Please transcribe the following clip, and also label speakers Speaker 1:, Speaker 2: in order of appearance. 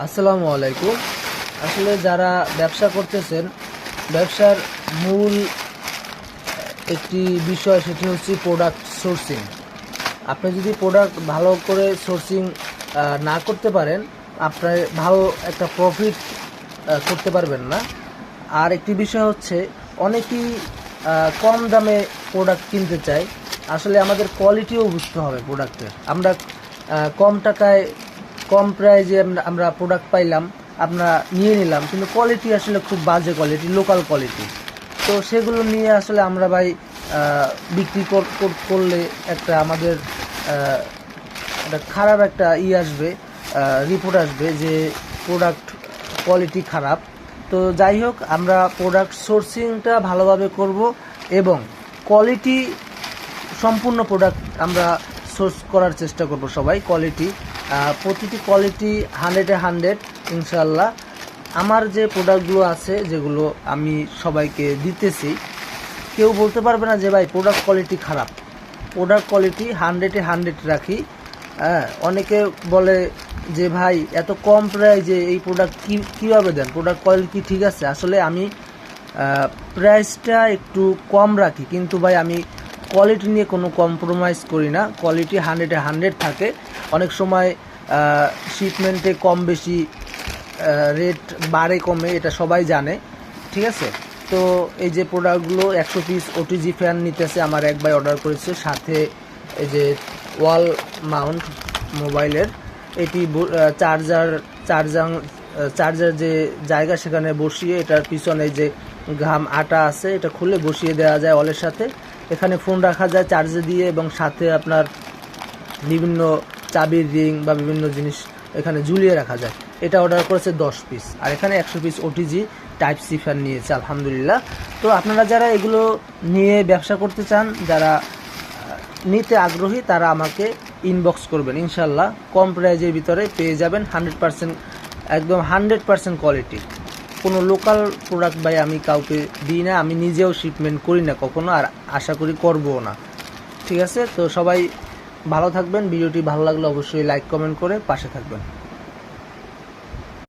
Speaker 1: আসসালামু আলাইকুম। আসলে যারা ব্যবসা করতেছেন, ব্যবসার মূল একটি বিষয় সেটি হচ্ছে প্রোডাক্ট সোর্সিং। আপনি যদি প্রোডাক্ট ভালো করে সোর্সিং না করতে পারেন, আপনার ভালো একটা প্রফিট করতে পারবেন না। আর একটি বিষয় হচ্ছে অনেকেই কম দামে প্রোডাক্ট কিনতে চায়। আসলে আমাদের কোয়ালিটিও বুঝতে হবে প্রোডাক্টের। আমরা কম টাকায় কম প্রাইজে আমরা প্রোডাক্ট পাইলাম, আমরা নিয়ে নিলাম, কিন্তু কোয়ালিটি আসলে খুব বাজে কোয়ালিটি, লোকাল কোয়ালিটি। তো সেগুলো নিয়ে আসলে আমরা ভাই বিক্রি করলে একটা আমাদের একটা খারাপ একটা আসবে, রিপোর্ট আসবে যে প্রোডাক্ট কোয়ালিটি খারাপ। তো যাই হোক, আমরা প্রোডাক্ট সোর্সিংটা ভালোভাবে করব এবং কোয়ালিটি সম্পূর্ণ প্রোডাক্ট আমরা সোর্স করার চেষ্টা করব সবাই। কোয়ালিটি প্রতিটি কোয়ালিটি 100-100 ইনশাল্লাহ। আমার যে প্রোডাক্টগুলো আছে যেগুলো আমি সবাইকে দিতেছি, কেউ বলতে পারবে না যে ভাই প্রোডাক্ট কোয়ালিটি খারাপ। প্রোডাক্ট কোয়ালিটি 100-100 রাখি। হ্যাঁ, অনেকে বলে যে ভাই এত কম প্রাইজে এই প্রোডাক্ট কীভাবে দেন, প্রোডাক্ট কোয়ালিটি ঠিক আছে? আসলে আমি প্রাইসটা একটু কম রাখি, কিন্তু ভাই আমি কোয়ালিটি নিয়ে কোনো কম্প্রোমাইজ করি না। কোয়ালিটি 100-100 থাকে। অনেক সময় শিপমেন্টে কম বেশি রেট বাড়ে কমে, এটা সবাই জানে, ঠিক আছে? তো এই যে প্রোডাক্টগুলো 100 পিস ওটিজি ফ্যান নিতেছে, আমার এক ভাই অর্ডার করেছে, সাথে এই যে ওয়াল মাউন্ট মোবাইলের এটি চার্জার যে জায়গা সেখানে বসিয়ে, এটার পিছনে যে ঘাম আটা আছে এটা খুলে বসিয়ে দেওয়া যায় ওয়ালের সাথে। এখানে ফোন রাখা যায় চার্জে দিয়ে, এবং সাথে আপনার বিভিন্ন চাবির রিং বা বিভিন্ন জিনিস এখানে ঝুলিয়ে রাখা যায়। এটা অর্ডার করেছে 10 পিস, আর এখানে 100 piece OTG type C fan নিয়েছে, আলহামদুলিল্লাহ। তো আপনারা যারা এগুলো নিয়ে ব্যবসা করতে চান, যারা নিতে আগ্রহী, তারা আমাকে ইনবক্স করবেন, ইনশাল্লাহ কম প্রাইজের ভিতরে পেয়ে যাবেন। 100% একদম 100% কোয়ালিটি। কোনো লোকাল প্রোডাক্ট ভাই আমি কাউকে দিই না, আমি নিজেও শিপমেন্ট করি না কখনো, আর আশা করি করবও না। ঠিক আছে? তো সবাই ভালো থাকবেন। ভিডিওটি ভালো লাগলে অবশ্যই লাইক কমেন্ট করে পাশে থাকবেন।